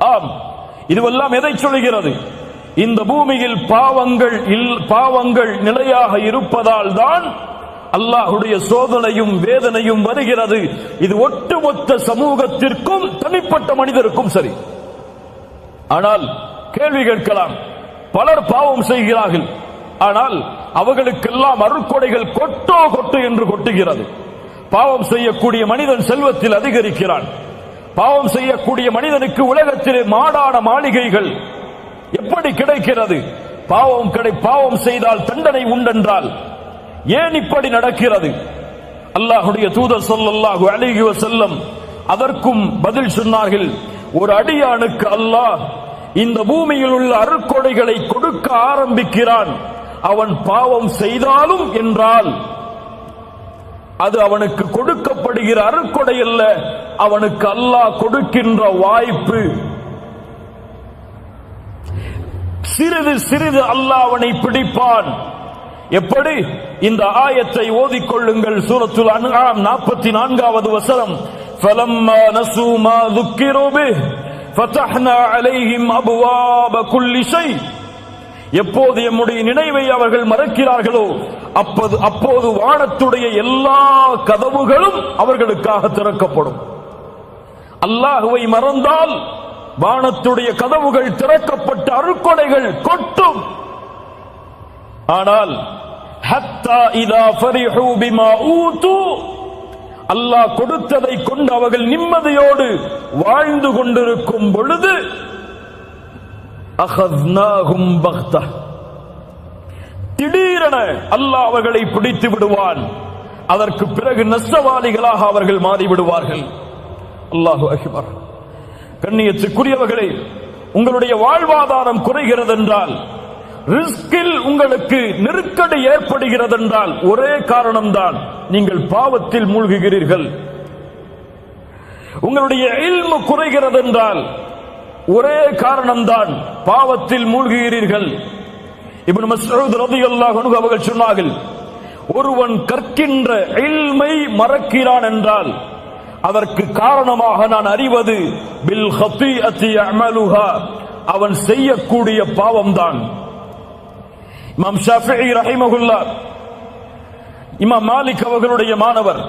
ஆம், இதுவெல்லாம் எதை சொல்கிறது? இந்த பூமியில் பாவங்கள் நிலையாக இருப்பதால் தான் அல்லாஹ்வுடைய சோதனையும் வேதனையும் வருகிறது. இது ஒட்டுமொத்த சமூகத்திற்கும் தனிப்பட்ட மனிதருக்கும் சரி. ஆனால் கேள்வி கேட்கலாம், பலர் பாவம் செய்கிறார்கள், ஆனால் அவர்களுக்கெல்லாம் அருட்கொடைகள் கொட்டு என்று கொட்டுகிறது. பாவம் செய்யக்கூடிய மனிதன் செல்வத்தில் அதிகரிக்கிறான். பாவம் செய்யக்கூடிய மனிதனுக்கு உலகத்திலே மாடான மாளிகைகள் எப்படி கிடைக்கிறது? பாவம் செய்தால் தண்டனை உண்டென்றால் ஏன் இப்படி நடக்கிறது? அல்லாஹ்வுடைய தூதர் ஸல்லல்லாஹு அலைஹி வஸல்லம் அதற்கும் பதில் சொன்னார்கள். ஒரு அடியானுக்கு அல்லாஹ் இந்த பூமியில் உள்ள அருட்கொடைகளை கொடுக்க ஆரம்பிக்கிறான், அவன் பாவம் செய்தாலும் என்றால் அது அவனுக்கு கொடுக்கப்படுகிற அருட்கொடை அல்ல, அவனுக்கு அல்லாஹ் கொடுக்கின்ற வாய்ப்பு. சிறிது சிறிது அல்லாஹ் அவனை பிடிப்பான். எப்படி? இந்த ஆயத்தை ஓதிக்கொள்ளுங்கள். சூரத்துல் அன்ஆம் 44வது வசனம். فَلَمَّا نَسُوا مَا ذُكِّرُوا بِهِ فَتَحْنَا عَلَيْهِمْ أَبْوَابَ كُلِّ شَيْءٍ. எப்போது எம்முடைய நினைவை அவர்கள் மறக்கிறார்களோ அப்போது வானத்துடைய எல்லா கதவுகளும் அவர்களுக்காக திறக்கப்படும். அல்லாஹ்வை மறந்தால் வானத்துடைய கதவுகள் திறக்கப்பட்ட அருட்கொடைகள் கொட்டும். ஆனால் ஹத்தா இதா ஃபரிஹு பிமா ஊது, அல்லாஹ் கொடுத்ததை கொண்டு அவர்கள் நிம்மதியோடு வாழ்ந்து கொண்டிருக்கும் பொழுது அஹத்னாஹும் பக்தா, திடீரென அல்லாஹ் அவர்களை பிடித்து விடுவான். அதற்கு பிறகு நஷ்டவாளிகளாக அவர்கள் மாறிவிடுவார்கள். அல்லாஹு அக்பர். கண்ணியத்துக்குரியவர்களே, உங்களுடைய வாழ்வாதாரம் குறைகிறது என்றால், ரிஸ்கில் உங்களுக்கு நெருக்கடி ஏற்படுகிறது என்றால் ஒரே காரணம்தான், நீங்கள் பாவத்தில் மூழ்குகிறீர்கள். உங்களுடைய இல்மு குறைகிறது என்றால் ஒரே காரணம்தான், பாவத்தில் மூழ்குகிறீர்கள். இப்னு மஸ்ஊத் ரலியல்லாஹு அன்ஹு அவர்கள் சொன்னார்கள், ஒருவன் கற்கின்ற இல்மை மறக்கிறான் என்றால் அதற்கு காரணமாக நான் அறிவது பில் ஹதீஅத்தி யஅமலுஹா, அவன் செய்யக்கூடிய பாவம்தான். இமாம் ஷாஃபிஈ ரஹிமஹுல்லாஹ், இமாம் மாலிக் அவர்களுடைய மாணவர்.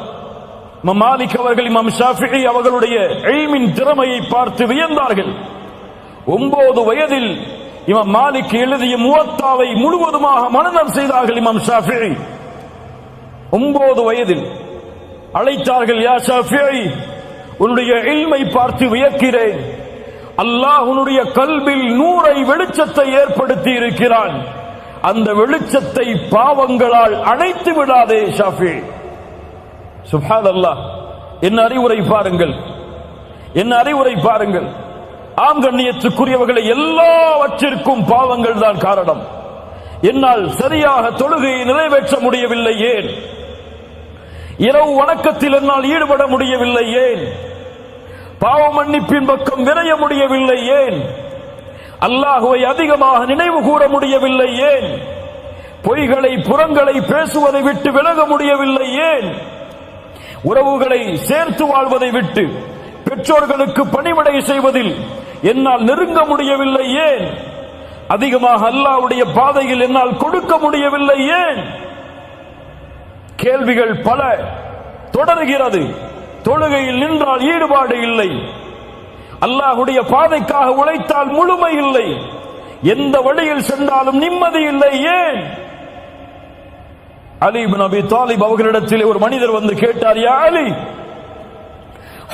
இமாம் மாலிக் அவர்கள் இமாம் ஷாஃபிஈ அவர்களுடைய இல்மின் திறமையை பார்த்து வியந்தார்கள். 9 வயதில் இமாம் மாலிக் எழுதிய முவத்தாவை முழுவதுமாக மனனம் செய்தார்கள். இமாம் ஷாஃபிஈ 9 வயதில் அழைத்தார்கள், யா ஷாஃபிஈ, உன்னுடைய இல்மை பார்த்து வியக்கிறேன். அல்லாஹ் உன்னுடைய கல்பில் நூரை வெளிச்சத்தை ஏற்படுத்தி இருக்கிறான். அந்த வெளிச்சத்தை பாவங்களால் அணைத்து விடாதே ஷாஃபிஈ. சுப்ஹானல்லாஹ். என்ன அறிவுரை பாருங்கள், என்ன அறிவுரை பாருங்கள். ஆம் கண்ணியத்துக்குரியவர்களை, எல்லாவற்றிற்கும் பாவங்கள் தான் காரணம். என்னால் சரியாக தொழுகையை நிறைவேற்ற முடியவில்லை, ஏன்? இரவு வணக்கத்தில் என்னால் ஈடுபட முடியவில்லை, ஏன்? பாவ மன்னிப்பின் பக்கம் விரைய முடியவில்லை, ஏன்? அல்லாஹ்வை அதிகமாக நினைவு கூற முடியவில்லை, ஏன்? பொய்களை புறங்களை பேசுவதை விட்டு விலக முடியவில்லை, ஏன்? உறவுகளை சேர்த்து வாழ்வதை விட்டு பெற்றோர்களுக்கு பணிவிடை செய்வதில் என்னால் நெருங்க முடியவில்லை, ஏன்? அதிகமாக அல்லாஹ்வுடைய பாதையில் என்னால் கொடுக்க முடியவில்லை, ஏன்? கேள்விகள் பல தொடர்கிறது. தொழுகையில் நின்றால் ஈடுபாடு இல்லை, அல்லாஹ்வுடைய பாதைக்காக உழைத்தால் முழுமை இல்லை, எந்த வழியில் சென்றாலும் நிம்மதி இல்லை, ஏன்? அலி இப்னு அபி தாலிப் அவர்களிடத்தில் ஒரு மனிதர் வந்து கேட்டார், யா அலி,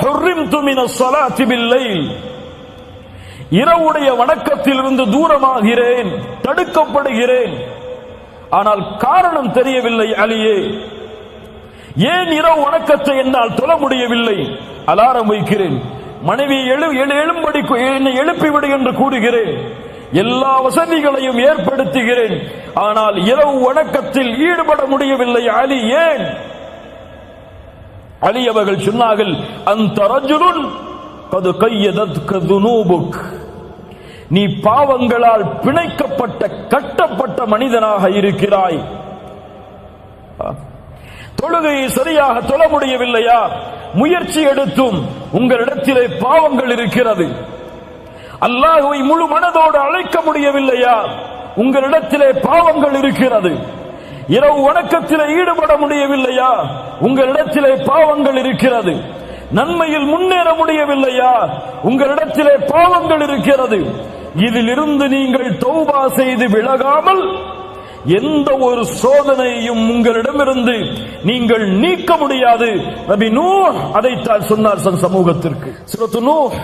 ஹுர்ரிம்து மினஸ் ஸலாத்தி பில்லைல், இரவுடைய வணக்கத்திலிருந்து தூரமாகிறேன், தடுக்கப்படுகிறேன், ஆனால் காரணம் தெரியவில்லை அலியே. ஏன் இரவு வணக்கத்தை என்னால் தொழ முடியவில்லை? அலாரம் வைக்கிறேன், மனைவி எழும்படி என்னை எழுப்பிவிடு என்று கூறுகிறேன், எல்லா வசதிகளையும் ஏற்படுத்துகிறேன், ஆனால் இரவு வணக்கத்தில் ஈடுபட முடியவில்லை அலி, ஏன்? அலி அவர்கள் சொன்னார்கள், அந்த ரஜுலுன் கது கையதத்க துனூபுக், நீ பாவங்களால் பிணைக்கப்பட்ட கட்டப்பட்ட மனிதனாக இருக்கிறாய். தொழுகையை சரியாக தொழ முடியவில்லையா? முயற்சி எடுத்தும் உங்களிடத்திலே பாவங்கள் இருக்கிறது. அல்லாஹ்வை முழு மனதோடு அழைக்க முடியவில்லையா? உங்களிடத்திலே பாவங்கள் இருக்கிறது. இரவு வணக்கத்திலே ஈடுபட முடியவில்லையா? உங்களிடத்திலே பாவங்கள் இருக்கிறது. நன்மையில் முன்னேற முடியவில்லையா? உங்களிடத்திலே பாவங்கள் இருக்கிறது. இதிலிருந்து நீங்கள் தௌபா செய்து விலகாமல் எந்த ஒரு சோதனையும் உங்களிடமிருந்து நீங்கள் நீக்க முடியாது. நபி நூஹ் அதைத்தான் சொன்னார் சமூகத்திற்கு. சூரத்து நூஹ்,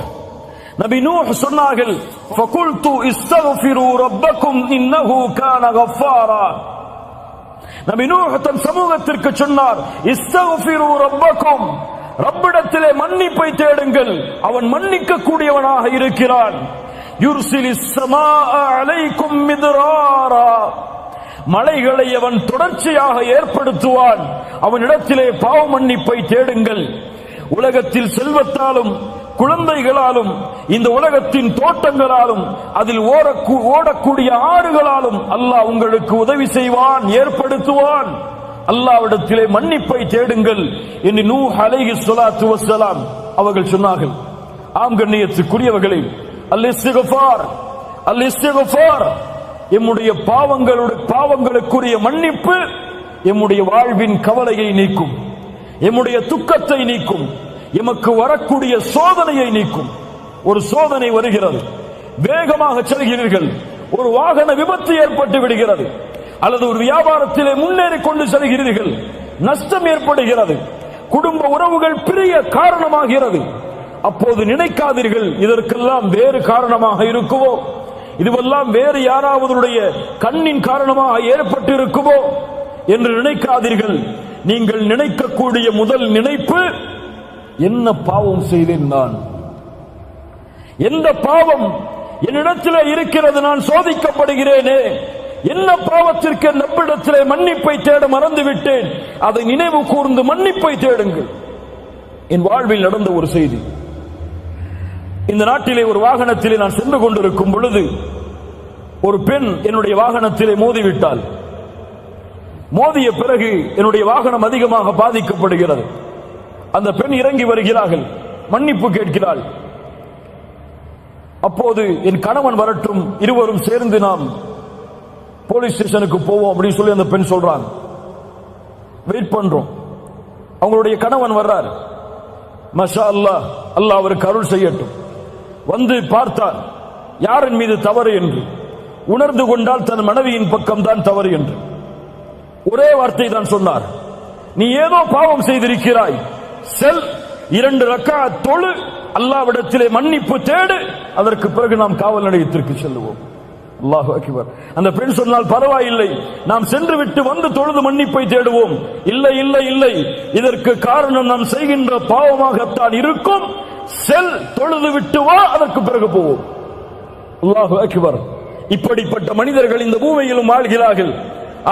நபி நூஹ் சொன்னார்கள், ஃபகுல்து இஸ்தக்ஃபிரு ரப்பக்கும் இன்னஹு கான கஃபாரா. நபி நூஹ் தன் சமூகத்திற்கு சொன்னார், இஸ்தக்ஃபிரு ரப்பக்கும், ரப்பிடத்திலே மன்னிப்பை தேடுங்கள், அவன் மன்னிக்க கூடியவனாக இருக்கிறான். யுர்சிலிஸ் ஸமாஅ அலைக்கும் மித்ராரா, மலைகளை அவன் தொடர்ச்சியாக ஏற்படுத்துவான். அவனிடத்திலே பாவ மன்னிப்பை தேடுங்கள். உலகத்தில் செல்வத்தாலும் குழந்தைகளாலும் இந்த உலகத்தின் தோட்டங்களாலும் அதில் ஓடக்கூடிய ஆறுகளாலும் அல்லாஹ் உங்களுக்கு உதவி செய்வான், ஏற்படுத்துவான். அல்லாஹ்விடத்திலே மன்னிப்பை தேடுங்கள் என்று நூஹ் அலைஹிஸ்ஸலாத்து வஸ்ஸலாம் அவர்கள் சொன்னார்கள். ஆம் கண்ணியத்துக்குரியவர்களே, அல்-இஸ்திக்ஃபார், அல்-இஸ்திக்ஃபார், எம்முடைய பாவங்களுக்குரிய மன்னிப்பு எம்முடைய வாழ்வின் கவலையை நீக்கும், எம்முடைய துக்கத்தை நீக்கும், எமக்கு வரக்கூடிய சோதனையை நீக்கும். ஒரு சோதனை வருகிறது, வேகமாக செல்கிறீர்கள், ஒரு வாகன விபத்து ஏற்பட்டு விடுகிறது, அல்லது ஒரு வியாபாரத்திலே முன்னேறி கொண்டு செல்கிறீர்கள், நஷ்டம் ஏற்படுகிறது, குடும்ப உறவுகள் பிரிய காரணமாகிறது. அப்போது நினைக்காதீர்கள் இதற்கெல்லாம் வேறு காரணமாக இருக்குமோ, இதுவெல்லாம் வேறு யாராவதுடைய கண்ணின் காரணமாக ஏற்பட்டு இருக்குமோ என்று நினைக்காதீர்கள். நீங்கள் நினைக்கக்கூடிய முதல் நினைப்பு, என்ன பாவம் செய்தேன் நான், எந்த பாவம் என்னிடத்திலே இருக்கிறது, நான் சோதிக்கப்படுகிறேனே, என்ன பாவத்திற்கு நம்மிடத்திலே மன்னிப்பை தேட மறந்துவிட்டேன், அதை நினைவு கூர்ந்து மன்னிப்பை தேடுங்கள். என் வாழ்வில் நடந்த ஒரு செய்தி. இந்த நாட்டிலே ஒரு வாகனத்திலே நான் சென்று கொண்டிருக்கும் பொழுது ஒரு பெண் என்னுடைய வாகனத்திலே மோதிவிட்டாள். மோதிய பிறகு என்னுடைய வாகனம் அதிகமாக பாதிக்கப்படுகிறது. அந்த பெண் இறங்கி வருகிறார்கள், மன்னிப்பு கேட்கிறாள். அப்போது என் கணவன் வரட்டும், இருவரும் சேர்ந்து நாம் போலீஸ் ஸ்டேஷனுக்கு போவோம் அப்படின்னு சொல்லி அந்த பெண் சொல்றாங்க. வெயிட் பண்றோம். அவங்களுடைய கணவன் வர்றார். மாஷா அல்லாஹ், அல்லாஹ் அவருக்கு அருள் செய்யட்டும். வந்து பார்த்தார் யாரின் மீது தவறு என்று. உணர்ந்து கொண்டால் தன் மனைவியின் பக்கம் தான் தவறு என்று ஒரே வார்த்தை தான் சொன்னார். நீ ஏதோ பாவம் செய்திருக்கிறாய், செல் 2 ரக்காத் தொழு, அல்லாஹ்விடத்திலே மன்னிப்பு தேடு, அதற்கு பிறகு நாம் காவல் நிலையத்திற்கு செல்லுவோம். அல்லாஹு அக்பர். அந்த பெண் சொன்னால் பரவாயில்லை, நாம் சென்று விட்டு வந்து தொழுது மன்னிப்பை தேடுவோம். இல்லை இல்லை இல்லை, இதற்கு காரணம் நாம் செய்கின்ற பாவமாகத்தான் இருக்கும். செல், தொழுது விட்டு வா, அதற்கு பிறகு போவோம். அல்லாஹு அக்பர். இப்படிப்பட்ட மனிதர்கள் இந்த பூமியிலும் வாழ்கிறார்கள்.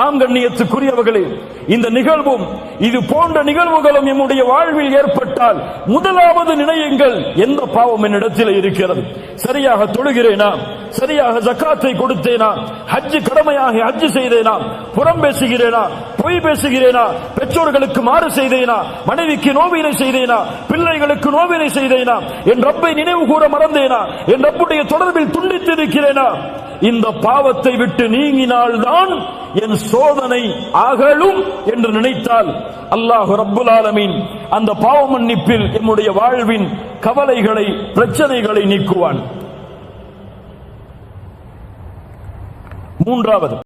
ஆம் கண்ணியத்துக்குரியவர்களே, இந்த நிகழ்வும் இது போன்ற நிகழ்வுகளும் நம்முடைய வாழ்வில் ஏற்பட்டால் முதலாவது நினையுங்கள், எந்த பாவம் என்னிடத்தில் இருக்கிறது, சரியாக தொழுகிறேனா, சரியாக ஜக்காத்தை கொடுத்தேனா, ஹஜ் கடமையாக ஹஜ் செய்தேனா, புறம் பேசுகிறேனா, பொய் பேசுகிறேனா, பெற்றோர்களுக்கு மாறு செய்தேனா, மனைவிக்கு நோவினை செய்தேனா, பிள்ளைகளுக்கு நோவினை செய்தேனா, என் ரப்பை நினைவு கூற மறந்தேனா, என் ரப்புடைய தொடர்பில் துண்டித்து இருக்கிறேனா. இந்த பாவத்தை விட்டு நீங்கினால்தான் என் சோதனை அகலும் என்று நினைத்தால் அல்லாஹ் ரப்புல் ஆலமீன் அந்த பாவ மன்னிப்பில் நம்முடைய வாழ்வின் கவலைகளை, பிரச்சனைகளை நீக்குவான். மூன்றாவது